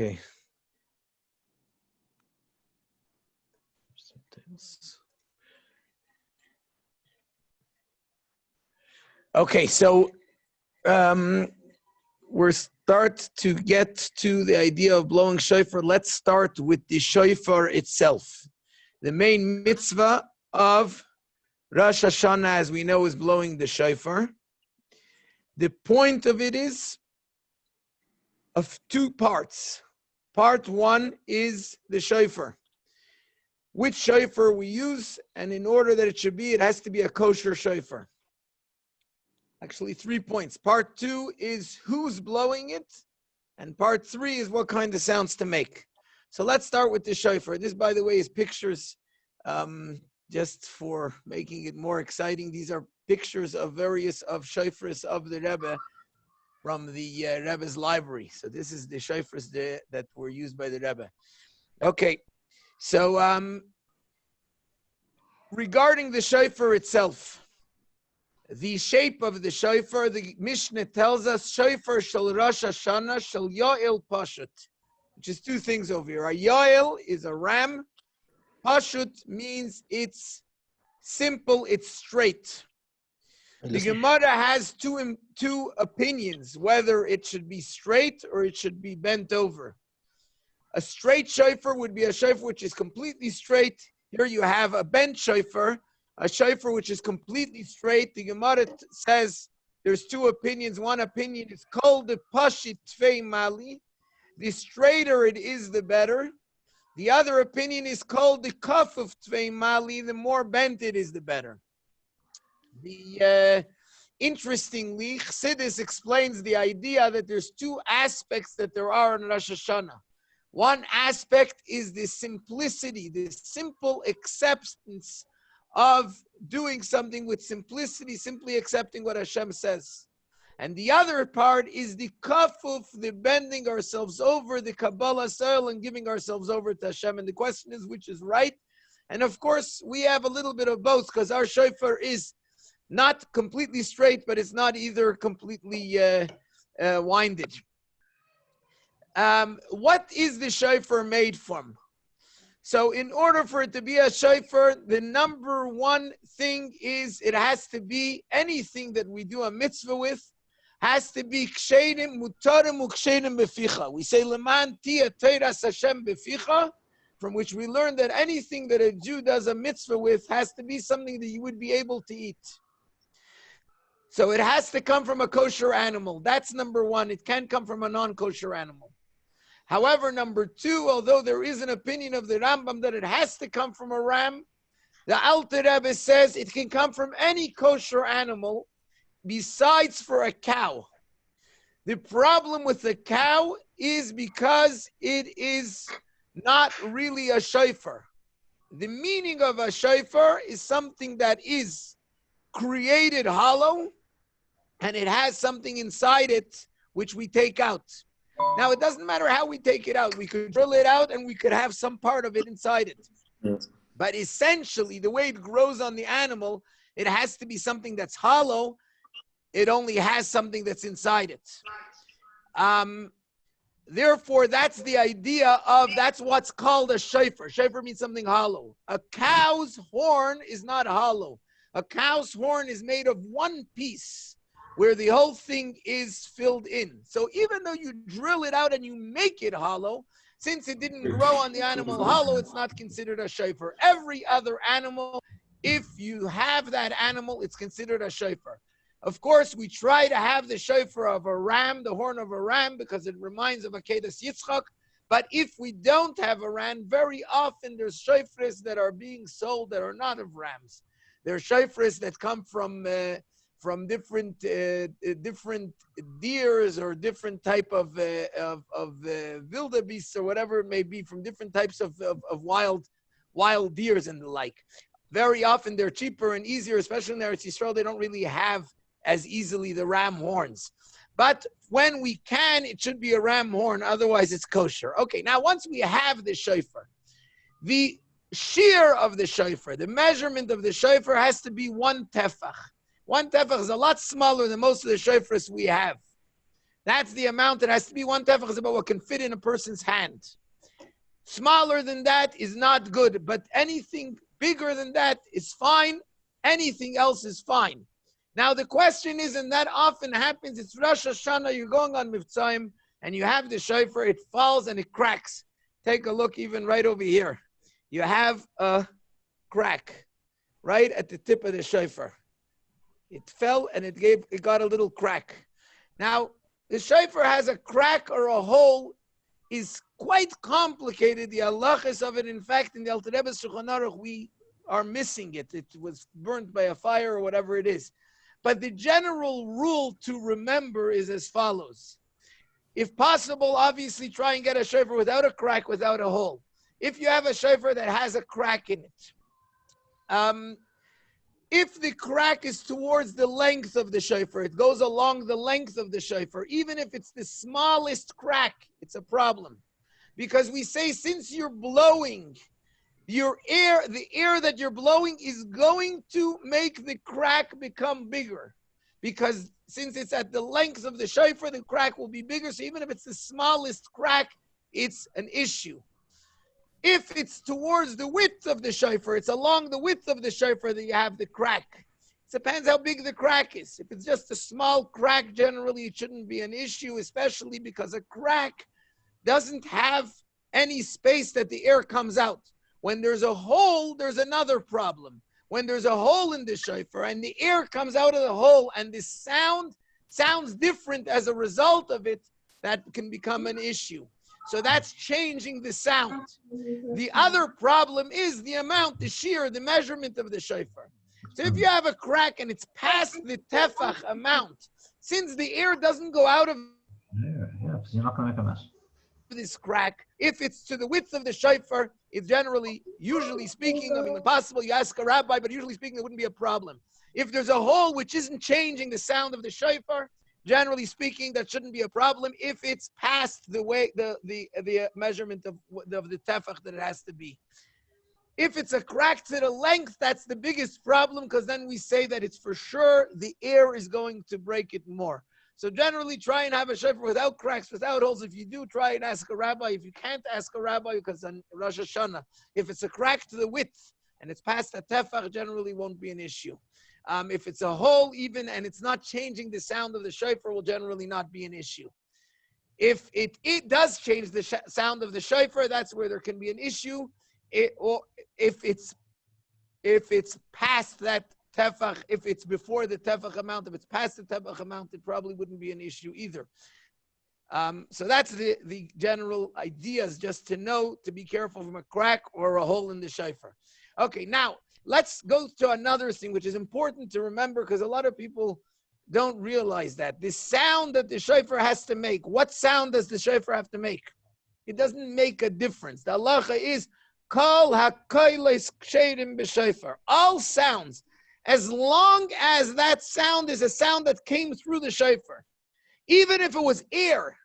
Okay. Okay, so we're start to get to the idea of blowing shofar. Let's start with the shofar itself. The main mitzvah of Rosh Hashanah, as we know, is blowing the shofar. The point of it is of two parts. Part one is the shofar. Which shofar we use, and in order that it has to be a kosher shofar. Actually, 3 points. Part two is who's blowing it, and part three is what kind of sounds to make. So let's start with the shofar. This, by the way, is pictures, just for making it more exciting. These are pictures of various shofars of the Rebbe from the Rebbe's library. So this is the shofars that were used by the Rebbe. Okay, so regarding the shofar itself, the shape of the shofar, the Mishnah tells us, shofar shel Rosh Hashanah shel Yoel Pashut, which is two things over here. A Yoel is a ram. Pashut means it's simple, it's straight. The Gemara has two opinions, whether it should be straight or it should be bent over. A straight shofar would be a shofar which is completely straight. Here you have a bent shofar, a shofar which is completely straight. The Gemara says there's two opinions. One opinion is called the Pashit Tvei Mali. The straighter it is, the better. The other opinion is called the Kaf of Tvei Mali. The more bent it is, the better. Interestingly, Chassidus explains the idea that there's two aspects that there are in Rosh Hashanah. One aspect is the simplicity, the simple acceptance of doing something with simplicity, simply accepting what Hashem says. And the other part is the kafuf, the bending ourselves over, the Kabbalah soil, and giving ourselves over to Hashem. And the question is, which is right? And of course, we have a little bit of both, because our shofar is not completely straight, but it's not either completely winded. What is the shofar made from? So in order for it to be a shofar, the number one thing is it has to be anything that we do a mitzvah with, has to be kshedim, mutarim ukshedim beficha. We say, leman tia teiras Hashem beficha, from which we learn that anything that a Jew does a mitzvah with has to be something that you would be able to eat. So it has to come from a kosher animal. That's number one. It can't come from a non-kosher animal. However, number two, although there is an opinion of the Rambam that it has to come from a ram, the Alter Rebbe says it can come from any kosher animal besides for a cow. The problem with the cow is because it is not really a shofar. The meaning of a shofar is something that is created hollow, and it has something inside it which we take out. Now, it doesn't matter how we take it out. We could drill it out and we could have some part of it inside it. Yes. But essentially, the way it grows on the animal, it has to be something that's hollow. It only has something that's inside it. Therefore, that's the idea of, that's what's called a shofar. Shofar means something hollow. A cow's horn is not hollow. A cow's horn is made of one piece, where the whole thing is filled in. So even though you drill it out and you make it hollow, since it didn't grow on the animal hollow, it's not considered a shofar. Every other animal, if you have that animal, it's considered a shofar. Of course, we try to have the shofar of a ram, the horn of a ram, because it reminds of Akedas Yitzchak. But if we don't have a ram, very often there's shofars that are being sold that are not of rams. There are shofars that come from different deers or different type of wildebeests or whatever it may be, from different types of wild deers and the like. Very often they're cheaper and easier, especially in Eretz Yisrael. They don't really have as easily the ram horns. But when we can, it should be a ram horn. Otherwise, it's kosher. Okay, now once we have the shofar, the shiur of the shofar, the measurement of the shofar has to be 1 tefach. 1 tefach is a lot smaller than most of the shofars we have. That's the amount. It has to be 1 tefach is about what can fit in a person's hand. Smaller than that is not good, but anything bigger than that is fine. Anything else is fine. Now the question is, and that often happens, it's Rosh Hashanah, you're going on Mivtzoim, and you have the shofar, it falls and it cracks. Take a look even right over here. You have a crack right at the tip of the shofar. It fell and it got a little crack. Now, the shofar has a crack or a hole is quite complicated. The halachas of it, in fact, in the Alter Rebbe's Shulchan Aruch, we are missing it. It was burnt by a fire or whatever it is. But the general rule to remember is as follows. If possible, obviously try and get a shofar without a crack, without a hole. If you have a shofar that has a crack in it, if the crack is towards the length of the shofar, it goes along the length of the shofar, even if it's the smallest crack, it's a problem. Because we say since you're blowing, the air that you're blowing is going to make the crack become bigger. Because since it's at the length of the shofar, the crack will be bigger. So even if it's the smallest crack, it's an issue. If it's towards the width of the shofar, it's along the width of the shofar that you have the crack. It depends how big the crack is. If it's just a small crack, generally it shouldn't be an issue, especially because a crack doesn't have any space that the air comes out. When there's a hole, there's another problem. When there's a hole in the shofar and the air comes out of the hole and the sound sounds different as a result of it, that can become an issue. So that's changing the sound. The other problem is the amount, the shiur, the measurement of the shofar. So if you have a crack and it's past the tefach amount, since the air doesn't go out of you're not going to make a mess. This crack, if it's to the width of the shofar, it's generally, usually speaking, I mean, when possible, you ask a rabbi, but usually speaking, it wouldn't be a problem. If there's a hole which isn't changing the sound of the shofar, generally speaking, that shouldn't be a problem if it's past the way the measurement of the tefach that it has to be. If it's a crack to the length, that's the biggest problem, because then we say that it's for sure the air is going to break it more. So generally, try and have a shofar without cracks, without holes. If you do, try and ask a rabbi. If you can't ask a rabbi, because on Rosh Hashanah, if it's a crack to the width and it's past the tefach, generally won't be an issue. If it's a hole even and it's not changing the sound of the shofar, will generally not be an issue. If it does change the sound of the shofar, that's where there can be an issue. Or if it's past that tefach, if it's before the tefach amount, if it's past the tefach amount, it probably wouldn't be an issue either. So that's the general ideas, just to know, to be careful from a crack or a hole in the shofar. Okay, now let's go to another thing which is important to remember, because a lot of people don't realize that. The sound that the shofar has to make, what sound does the shofar have to make? It doesn't make a difference. The halacha is, Kol hakolos ksherim b'shofar. All sounds, as long as that sound is a sound that came through the shofar. Even if it was air.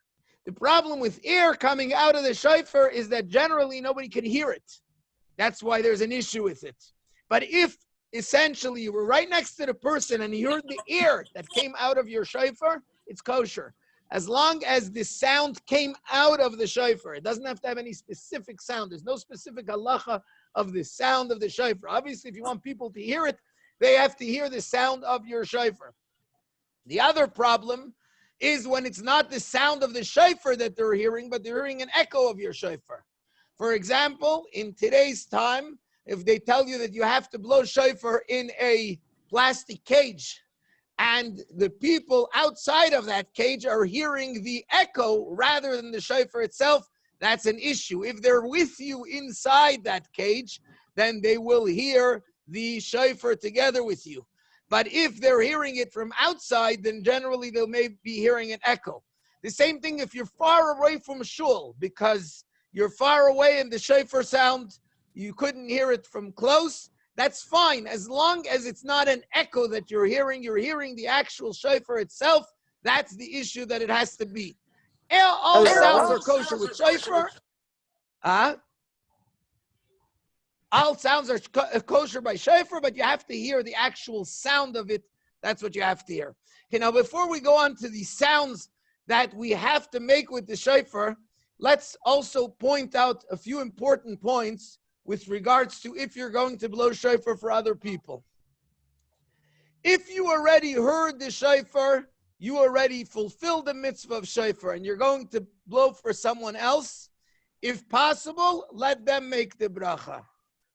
The problem with air coming out of the shofar is that generally nobody can hear it. That's why there's an issue with it. But if essentially you were right next to the person and you heard the air that came out of your shofar, it's kosher. As long as the sound came out of the shofar. It doesn't have to have any specific sound. There's no specific halacha of the sound of the shofar. Obviously, if you want people to hear it, they have to hear the sound of your shofar. The other problem is when it's not the sound of the shofar that they're hearing, but they're hearing an echo of your shofar. For example, in today's time, if they tell you that you have to blow shofar in a plastic cage, and the people outside of that cage are hearing the echo rather than the shofar itself, that's an issue. If they're with you inside that cage, then they will hear the shofar together with you. But if they're hearing it from outside, then generally they may be hearing an echo. The same thing if you're far away from shul, because you're far away and the shofar sound, you couldn't hear it from close, that's fine. As long as it's not an echo that you're hearing the actual shofar itself, that's the issue that it has to be. All sounds are kosher with shofar. All sounds are kosher by shofar, but you have to hear the actual sound of it. That's what you have to hear. Okay, now before we go on to the sounds that we have to make with the shofar, let's also point out a few important points with regards to if you're going to blow shofar for other people. If you already heard the shofar, you already fulfilled the mitzvah of shofar, and you're going to blow for someone else, if possible, let them make the bracha.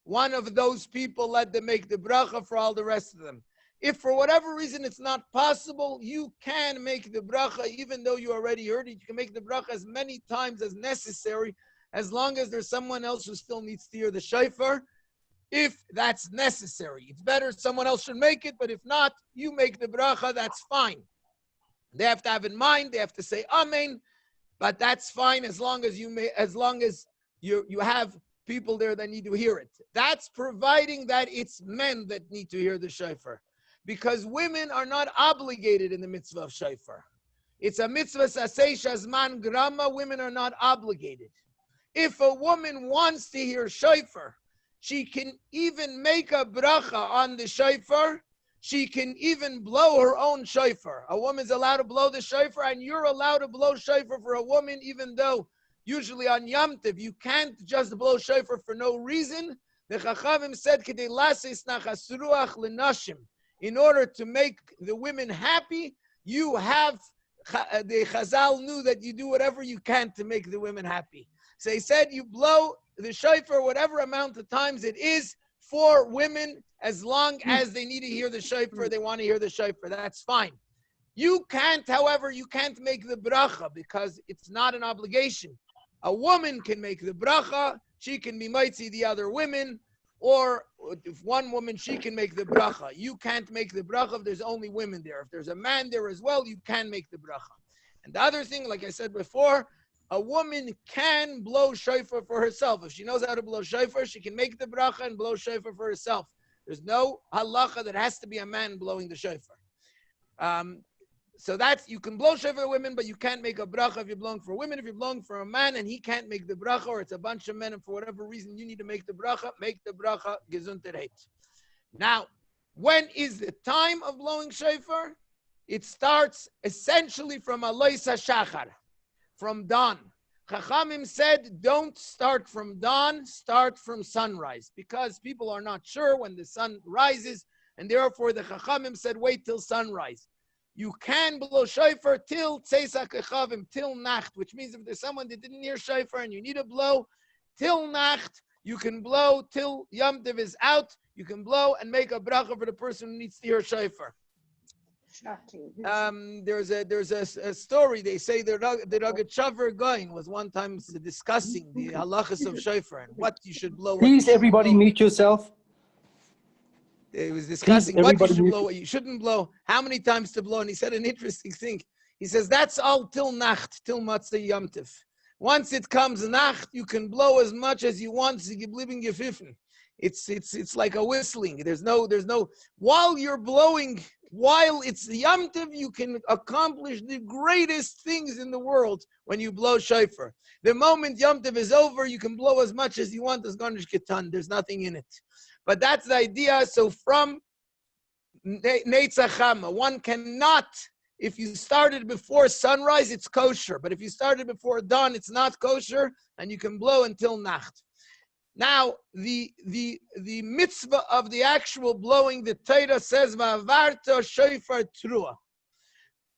One of those people, let them make the bracha for all the rest of them. If for whatever reason it's not possible, you can make the bracha, even though you already heard it. You can make the bracha as many times as necessary, as long as there's someone else who still needs to hear the shofar, if that's necessary. It's better someone else should make it, but if not, you make the bracha, that's fine. They have to have in mind, they have to say amen, but that's fine as long as you have people there that need to hear it. That's providing that it's men that need to hear the shofar, because women are not obligated in the mitzvah of shofar. It's a mitzvah sasei shazman grama. Women are not obligated. If a woman wants to hear shofar, she can even make a bracha on the shofar. She can even blow her own shofar. A woman's allowed to blow the shofar, and you're allowed to blow shofar for a woman, even though usually on Yom Tov you can't just blow shofar for no reason. The Chachamim said, "Kedei lasis nachas ruach lenashim." In order to make the women happy, you have, the Chazal knew that you do whatever you can to make the women happy. So he said you blow the shofar whatever amount of times it is for women, as long as they need to hear the shofar, they want to hear the shofar, that's fine. You can't, however, you can't make the bracha because it's not an obligation. A woman can make the bracha, she can be mitzi the other women, or if one woman, she can make the bracha. You can't make the bracha if there's only women there. If there's a man there as well, you can make the bracha. And the other thing, like I said before, a woman can blow shofar for herself. If she knows how to blow shofar, she can make the bracha and blow shofar for herself. There's no halacha that has to be a man blowing the shofar. So that's, you can blow shofar for women, but you can't make a bracha if you're blowing for women. If you're blowing for a man and he can't make the bracha, or it's a bunch of men and for whatever reason you need to make the bracha, gesundheit. Now, when is the time of blowing shofar? It starts essentially from Alois HaShachar, from dawn. Chachamim said, don't start from dawn, start from sunrise, because people are not sure when the sun rises, and therefore the Chachamim said, wait till sunrise. You can blow shofar till Tzeisak Echavim, till Nacht, which means if there's someone that didn't hear shofar and you need to blow till Nacht, you can blow till Yom Tov is out. You can blow and make a bracha for the person who needs to hear shofar. There's a story. They say the Rogatchover Goin was one time discussing the halachas of shofar and what you should blow. Please, everybody, mute yourself. It was discussing what you should blow, what you shouldn't blow, how many times to blow, and he said an interesting thing. He says that's all till Nacht, till Matzah Yom Tov. Once it comes Nacht, you can blow as much as you want. It's like a whistling. There's no. While you're blowing, while it's Yom Tov, you can accomplish the greatest things in the world when you blow shofar. The moment Yom Tov is over, you can blow as much as you want as garnish ketan. There's nothing in it. But that's the idea. So from Neitzachama, one cannot, if you started before sunrise, it's kosher. But if you started before dawn, it's not kosher, and you can blow until Nacht. Now, the mitzvah of the actual blowing, the Torah says, Va'avarta shofar trua.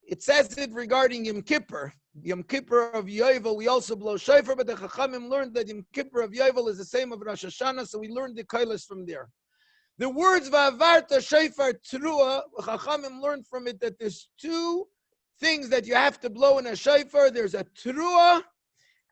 It says it regarding Yom Kippur. Yom Kippur of Yovel, we also blow shofar, but the Chachamim learned that Yom Kippur of Yovel is the same of Rosh Hashanah, so we learned the kolos from there. The words Va'avarta shofar trua, Chachamim learned from it that there's two things that you have to blow in a shofar. There's a trua,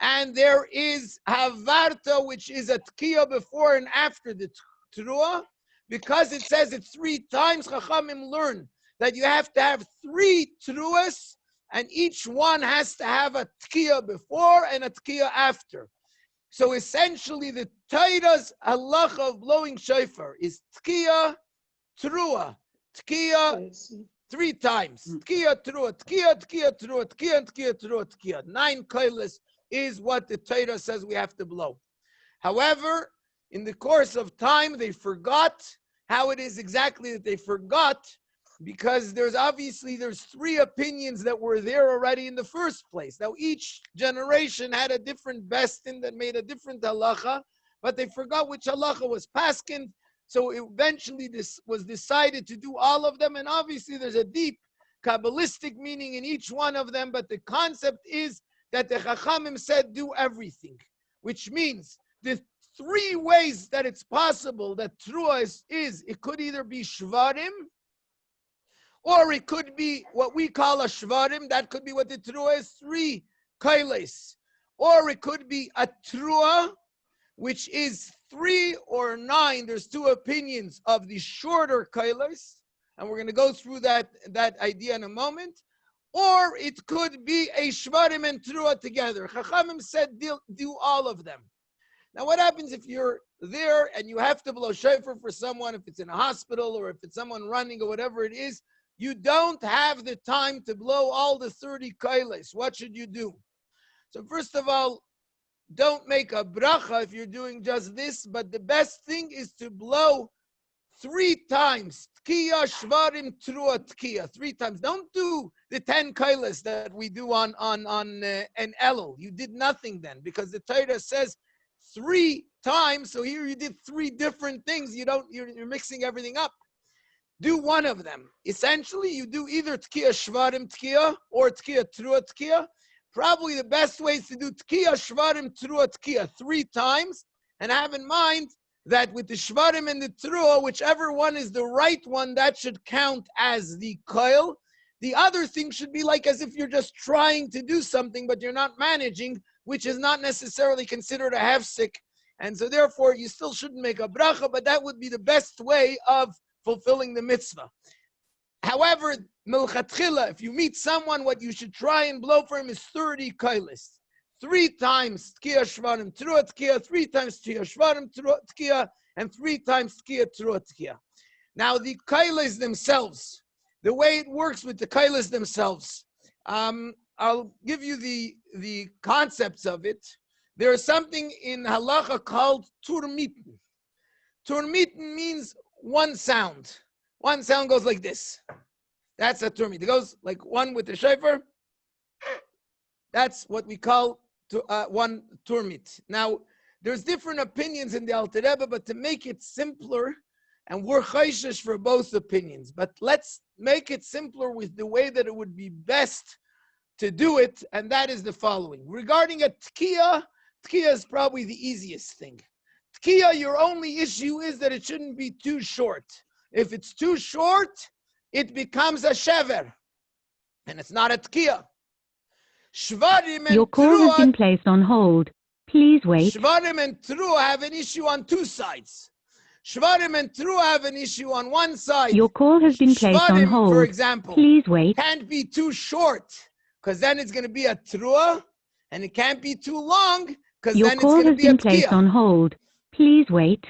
and there is havarta, which is a tkiyah before and after the trua. Because it says it 3 times, Chachamim learn that you have to have 3 truas, and each one has to have a tkiyah before and a tkiyah after. So essentially, the Torah's halacha of blowing shofar is tkiyah, trua, tkiyah 3 times. Tkiyah, trua, tkiyah, tkiyah, trua, tkiyah, tkiyah, trua, tkiyah. 9 kolos is what the Torah says we have to blow. However, in the course of time, they forgot how it is exactly that they forgot. because there's three opinions that were there already in the first place. Now each generation had a different bestin that made a different halacha, but they forgot which halacha was paskin. So eventually this was decided to do all of them, and obviously there's a deep Kabbalistic meaning in each one of them, but the concept is that the Chachamim said do everything, which means the three ways that it's possible that Trua is it could either be Shvarim, or it could be what we call a Shvarim, that could be what the Trua is, 3 Kailes, or it could be a Trua, which is 3 or 9. There's 2 opinions of the shorter Kailes, and we're going to go through that idea in a moment. Or it could be a Shvarim and Trua together. Chachamim said do all of them. Now what happens if you're there and you have to blow shofar for someone, if it's in a hospital or if it's someone running or whatever it is, you don't have the time to blow all the 30 kailes. What should you do? So first of all, don't make a bracha if you're doing just this, but the best thing is to blow 3 times. Tkiya, shvarim, trua, tkiya. 3 times. Don't do the 10 kailes that we do on an Elul. You did nothing then, because the Torah says 3 times. So here you did 3 different things. You're mixing everything up. Do one of them. Essentially, you do either tkiya, shvarim, tkiya, or tkiya, trua, tkiya. Probably the best way is to do tkiya, shvarim, trua, tkiya 3 times, and have in mind that with the shvarim and the trua, whichever one is the right one, that should count as the koil. The other thing should be like as if you're just trying to do something, but you're not managing, which is not necessarily considered a hefsek. And so therefore, you still shouldn't make a bracha, but that would be the best way of fulfilling the mitzvah. However, milchatchila, if you meet someone, what you should try and blow for him is 30 kailis. 3 times tkiya shvarim trua tkiya, 3 times tkiya shvarim trua tkiya, and 3 times tkiya trua tkiya. Now the kailis themselves, the way it works with the kailis themselves, I'll give you the concepts of it. There is something in halacha called turmiten. Turmiten means one sound. One sound goes like this. That's a turmit. It goes like one with the shofar. That's what we call one turmit. Now, there's different opinions in the Alter Rebbe, but to make it simpler, and we're chayshish for both opinions, but let's make it simpler with the way that it would be best to do it, and that is the following. Regarding a tkiya, tkiya is probably the easiest thing. Tkiya, your only issue is that it shouldn't be too short. If it's too short, it becomes a shever, and it's not a tkiya. Shvarim and Your call has been placed on hold. Please wait. Shvarim and Trua have an issue on 2 sides. Shvarim and Trua have an issue on one side. Your call has been placed on Shvarim, hold. for example, Please wait. can't be too short, because then it's going to be a Trua, and it can't be too long, because then it's going to be a Your call has been placed on Tkiya. hold. Please wait.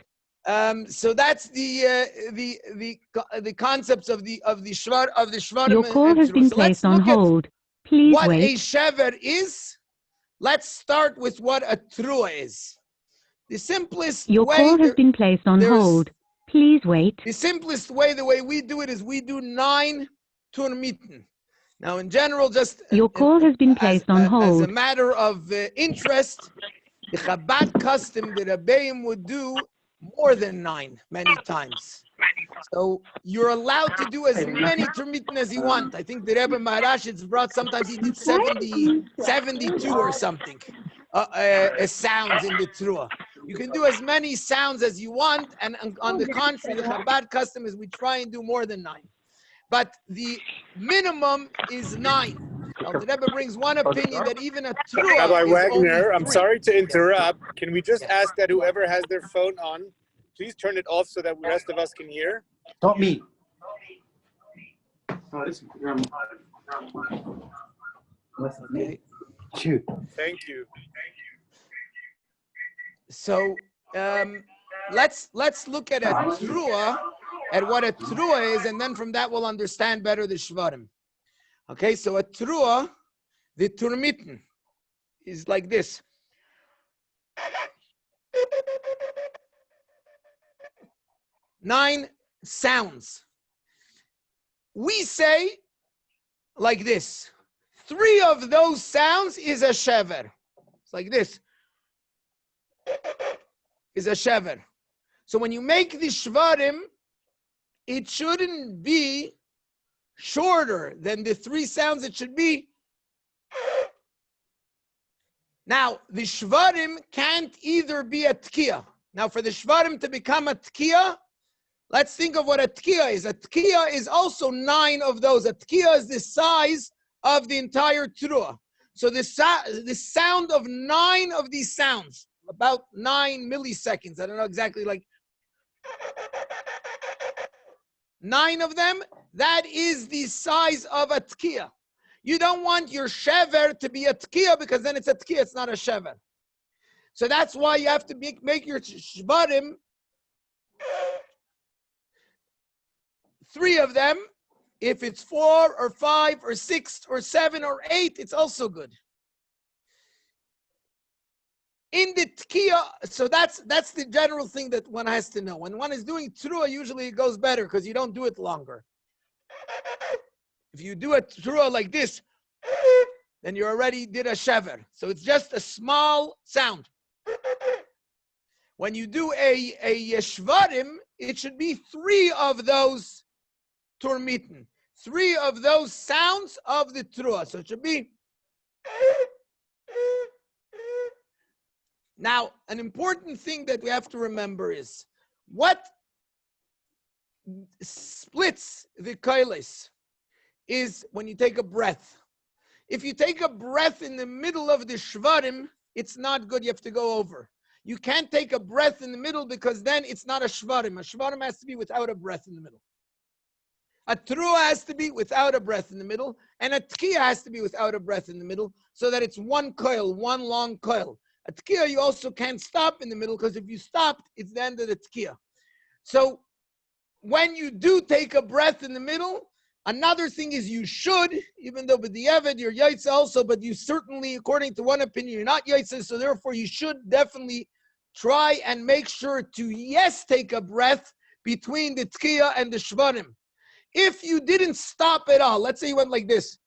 So that's the concepts of the Shvarim Your call and has Trua. been So let's placed on look at hold. Please what a wait. shever is. Let's start with what a trua is. The simplest Your way. call has been placed on hold. Please wait. The simplest way, the way we do it, is we do 9 turmiten. Now, in general, just Your call has been placed on hold. as a matter of interest, the Chabad custom, the Rebbeim would do more than 9 many times. So you're allowed to do as many turmiten as you want. I think the Rebbe Maharashitz brought, sometimes he did 72 or something, sounds in the Trua. You can do as many sounds as you want, and on the contrary, the Chabad custom is we try and do more than 9. But the minimum is 9. Now, the Rebbe brings one opinion that even a Trua Rabbi is only Wagner, 3. I'm sorry to Yes. interrupt. Can we just Yes. ask that whoever has their phone on, please turn it off so that the rest of us can hear? Not me. Okay. Shoot. Thank you. So let's look at a trua, at what a trua is, and then from that we'll understand better the shvarim. Okay, so a trua, the turmiten, is like this. Nine sounds. we say like this. 3 of those sounds is a shever. It's like this. Is a shever. So when you make the shvarim, it shouldn't be shorter than the 3 sounds it should be. Now, the shvarim can't either be a tkiya. Now, for the shvarim to become a tkiya, let's think of what a tkiya is. A tkiya is also 9 of those. A tkiya is the size of the entire truah. So the sound of 9 of these sounds, about 9 milliseconds, I don't know exactly, like 9 of them, that is the size of a tkiya. You don't want your shever to be a tkiya because then it's a tkiya, it's not a shever. So that's why you have to make your shvarim, 3 of them. If it's 4 or 5 or 6 or 7 or 8, it's also good. In the tkiya, so that's the general thing that one has to know. When one is doing truah, usually it goes better because you don't do it longer. If you do a truah like this, then you already did a shever. So it's just a small sound. When you do a shvarim, it should be 3 of those turmiten, 3 of those sounds of the truah. So it should be. Now, an important thing that we have to remember is what splits the kailis is when you take a breath. If you take a breath in the middle of the shvarim, it's not good. You have to go over. You can't take a breath in the middle because then it's not a shvarim. A shvarim has to be without a breath in the middle. A truah has to be without a breath in the middle, and a tkiya has to be without a breath in the middle, so that it's one coil, one long coil. A tkiya, you also can't stop in the middle, because if you stopped, it's the end of the tkiya. So when you do take a breath in the middle, another thing is you should, even though with the Evid, you're yaitza also, but you certainly, according to one opinion, you're not yaitza, so therefore you should definitely try and make sure to, take a breath between the tkiya and the shvarim. If you didn't stop at all, let's say you went like this.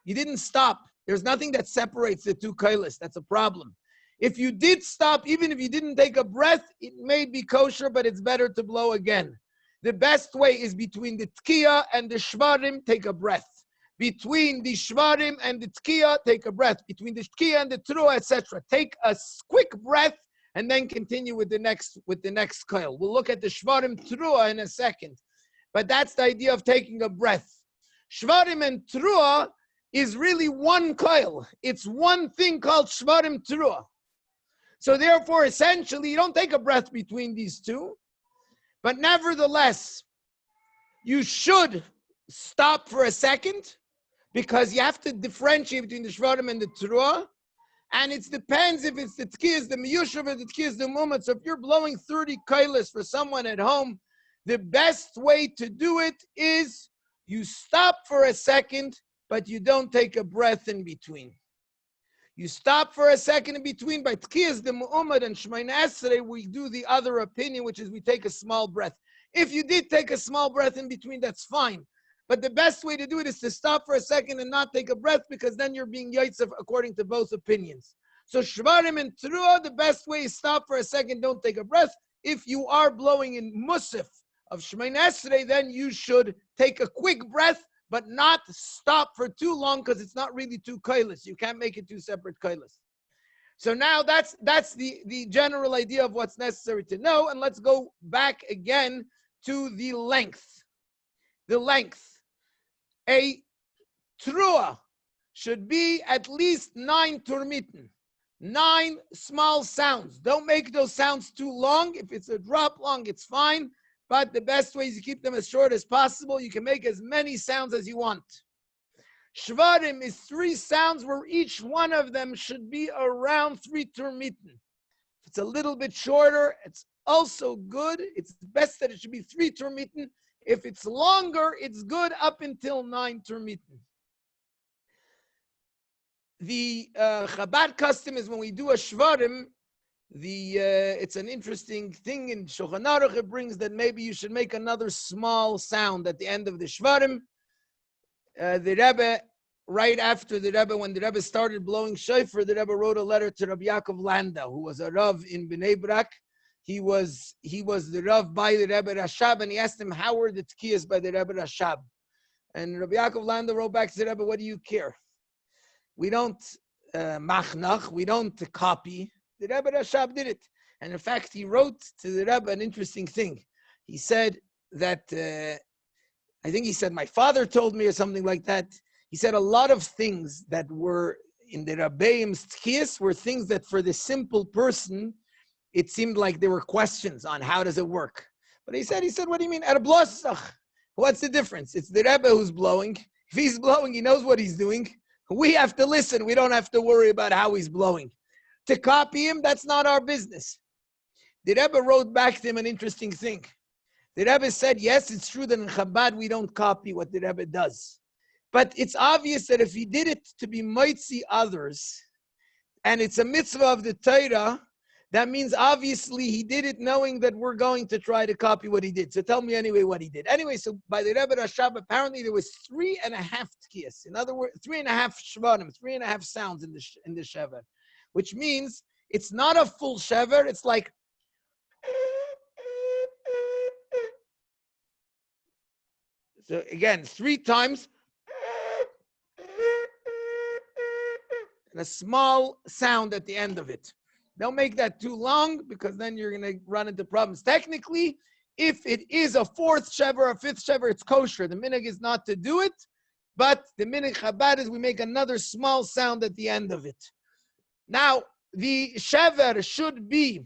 You didn't stop. There's nothing that separates the 2 kailis. That's a problem. If you did stop, even if you didn't take a breath, it may be kosher, but it's better to blow again. The best way is between the tkiya and the shvarim, take a breath. Between the shvarim and the tkiya, take a breath. Between the tkiya and the truah, etc. Take a quick breath and then continue with the next coil. We'll look at the shvarim truah in a second. But that's the idea of taking a breath. Shvarim and truah is really one coil. It's one thing called shvarim truah. So therefore, essentially, you don't take a breath between these 2. But nevertheless, you should stop for a second, because you have to differentiate between the shvarim and the truah. And it depends if it's the tkiyas, the miyushav, or the tkiyas, the moment. So if you're blowing 30 kailas for someone at home, the best way to do it is you stop for a second, but you don't take a breath in between. You stop for a second in between. By tkiyas, the mu'ummad, and shemayin esrei, we do the other opinion, which is we take a small breath. If you did take a small breath in between, that's fine. But the best way to do it is to stop for a second and not take a breath, because then you're being yaitzav according to both opinions. So shvarim and truah, the best way is stop for a second, don't take a breath. If you are blowing in musaf of shemayin esrei, then you should take a quick breath, but not stop for too long, because it's not really 2 kailas. You can't make it 2 separate kailas. So now that's the general idea of what's necessary to know. And let's go back again to the length. The length. A truah should be at least 9 turmiten, 9 small sounds. Don't make those sounds too long. If it's a drop long, it's fine. But the best way is to keep them as short as possible. You can make as many sounds as you want. Shvarim is 3 sounds where each one of them should be around 3 turmiten. If it's a little bit shorter, it's also good. It's best that it should be 3 turmiten. If it's longer, it's good up until 9 turmiten. The Chabad custom is when we do a shvarim, It's an interesting thing in Shulchan Aruch. It brings that maybe you should make another small sound at the end of the Shvarim. The Rebbe, right after the Rebbe, when the Rebbe started blowing shofar, the Rebbe wrote a letter to Rabbi Yaakov Landau, who was a Rav in Bnei Brak. He was the Rav by the Rebbe Rashab, and he asked him, how were the Tkiyas by the Rebbe Rashab? And Rabbi Yaakov Landau wrote back to the Rebbe, what do you care? We don't machnach, we don't copy. The Rebbe Rashab did it. And in fact, he wrote to the Rebbe an interesting thing. He said that, I think he said, my father told me or something like that. He said a lot of things that were in the Rabbeim's tkiyas were things that for the simple person, it seemed like there were questions on how does it work. But he said, what do you mean? What's the difference? It's the Rebbe who's blowing. If he's blowing, he knows what he's doing. We have to listen. We don't have to worry about how he's blowing. To copy him, that's not our business. The Rebbe wrote back to him an interesting thing. The Rebbe said, yes, it's true that in Chabad we don't copy what the Rebbe does. But it's obvious that if he did it to be moitzi others, and it's a mitzvah of the Torah, that means obviously he did it knowing that we're going to try to copy what he did. So tell me anyway what he did. Anyway, so by the Rebbe Rashab, apparently there was 3.5 tkiyas. In other words, 3.5 shvarim, 3.5 sounds in the shever. Which means it's not a full shever, it's like so again, 3 times and a small sound at the end of it. Don't make that too long because then you're going to run into problems. Technically, if it is a 4th shever or a 5th shever, it's kosher. The minhag is not to do it, but the minhag Chabad is we make another small sound at the end of it. Now, the shever should be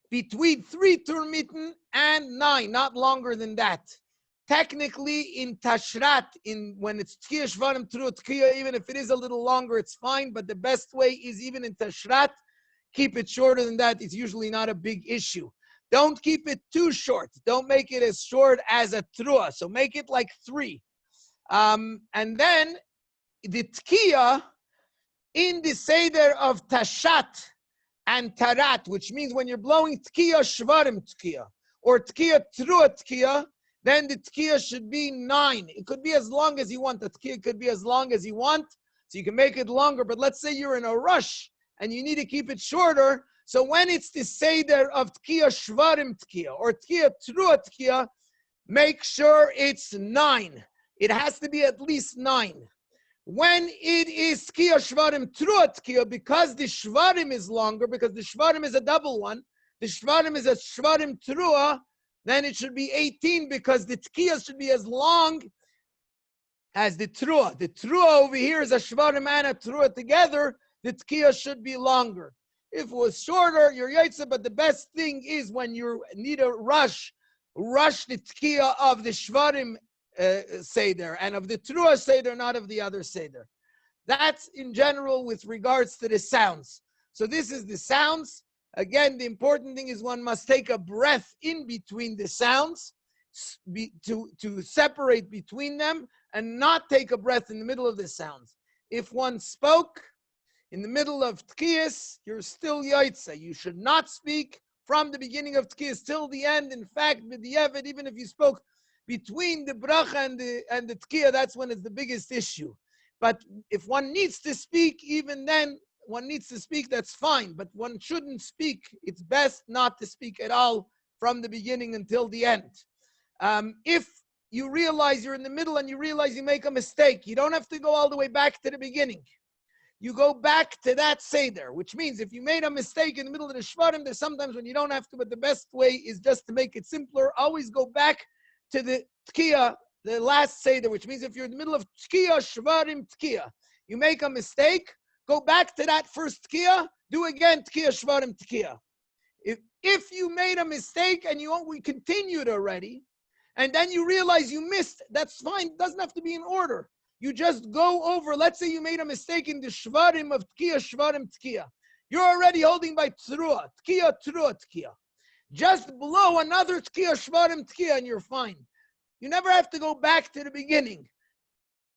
between 3 turmiten and 9, not longer than that. Technically, in Tashrat, when it's Tkiya Shvarim Tru Tkiya, even if it is a little longer, it's fine, but the best way is even in Tashrat, keep it shorter than that. It's usually not a big issue. Don't keep it too short. Don't make it as short as a Trua, so make it like 3. And then, the Tkiya, in the Seder of Tashat and Tarat, which means when you're blowing Tkiya Shvarim Tkiya, or Tkiya Trua Tkiya, then the Tkiya should be 9. It could be as long as you want. The Tkiya could be as long as you want, so you can make it longer. But let's say you're in a rush, and you need to keep it shorter. So when it's the Seder of Tkiya Shvarim Tkiya, or Tkiya Trua Tkiya, make sure it's 9. It has to be at least 9. When it is Tkiya Shvarim Trua Tkiya, because the Shvarim is longer, because the Shvarim is a double one, the Shvarim is a Shvarim Trua, then it should be 18 because the Tkiya should be as long as the Trua. The Trua over here is a Shvarim and a Trua together, the Tkiya should be longer. If it was shorter, you're Yaitza, but the best thing is when you need a rush the Tkiya of the Shvarim Seder, and of the Trua Seder, not of the other Seder. That's in general with regards to the sounds. So this is the sounds. Again, the important thing is one must take a breath in between the sounds to separate between them and not take a breath in the middle of the sounds. If one spoke in the middle of Tkiyas, you're still Yaitza. You should not speak from the beginning of Tkiyas till the end. In fact, b'diavad, even if you spoke between the bracha and the Tkiyah, that's when it's the biggest issue. But if one needs to speak, even then, one needs to speak, that's fine. But one shouldn't speak. It's best not to speak at all from the beginning until the end. If you realize you're in the middle and you realize you make a mistake, you don't have to go all the way back to the beginning. You go back to that Seder, which means if you made a mistake in the middle of the Shvarim, there's sometimes when you don't have to, but the best way is just to make it simpler. Always go back to the Tkiya, the last Seder, which means if you're in the middle of Tkiya, Shvarim, Tkiya, you make a mistake, go back to that first Tkiya, do again Tkiya, Shvarim, Tkiya. If you made a mistake and we continued already, and then you realize you missed, that's fine, it doesn't have to be in order. You just go over, let's say you made a mistake in the Shvarim of Tkiya, Shvarim, Tkiya. You're already holding by Trua, Tkiya, Trua, Tkiya. Just blow another Tkiya, Shvarim, Tkiya, and you're fine. You never have to go back to the beginning.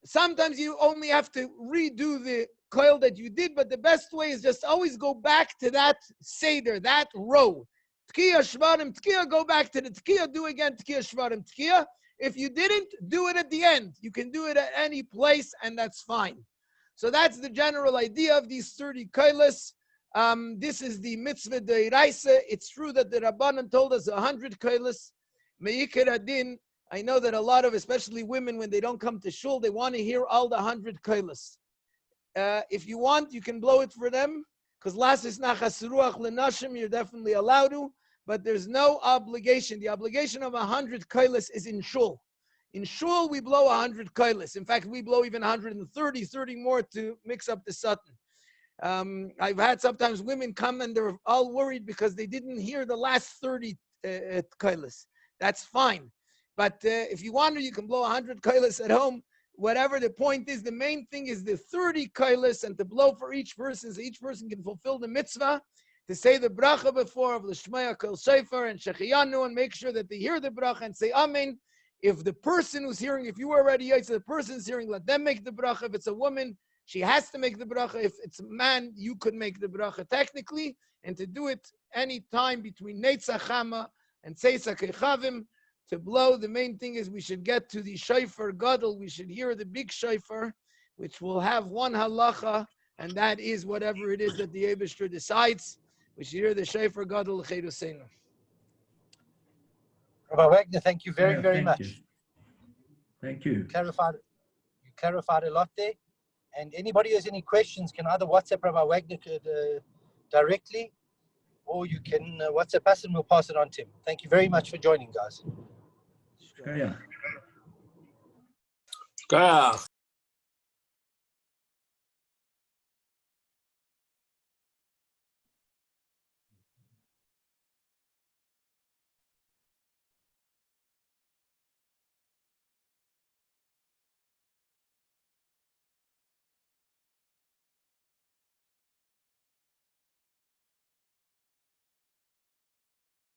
Sometimes you only have to redo the koil that you did, but the best way is just always go back to that seder, that row. Tkiya, shvarim, tkiya, go back to the tkiya, do again, tkiya, shvarim, tkiya. If you didn't, do it at the end. You can do it at any place, and that's fine. So that's the general idea of these 30 koilas. This is the mitzvah deiraisa. It's true that the Rabbanan told us 100 koilas. Me'ikir adin, I know that a lot of, especially women, when they don't come to shul, they want to hear all the 100 koilas. If you want, you can blow it for them, because lasis nachas ruach lenashim, you're definitely allowed to, but there's no obligation. The obligation of 100 koilas is in shul. In shul, we blow 100 koilas. In fact, we blow even 130, 30 more to mix up the satan. I've had sometimes women come and they're all worried because they didn't hear the last 30 koilas. That's fine. But if you want to, you can blow 100 koilas at home. Whatever the point is, the main thing is the 30 koilas and to blow for each person, so each person can fulfill the mitzvah, to say the bracha before of l'shmaya kol shofar and shechiyanu, and make sure that they hear the bracha and say amen. If the person who's hearing, if you already hear, so the person's hearing, let them make the bracha. If it's a woman, she has to make the bracha. If it's a man, you could make the bracha technically, and to do it any time between Netzach Chama and Tzeisa Kechavim. To blow, the main thing is we should get to the shofar gadol. We should hear the big shofar, which will have one halacha, and that is whatever it is that the Eibishter decides. We should hear the shofar gadol l'cheiruseinu. Rabbi Wagner, thank you very, very much. Thank you. You clarified a lot there. And anybody who has any questions can either WhatsApp Rabbi Wagner directly, or you can WhatsApp us and we'll pass it on to him. Thank you very much for joining, guys. Yeah. Ah.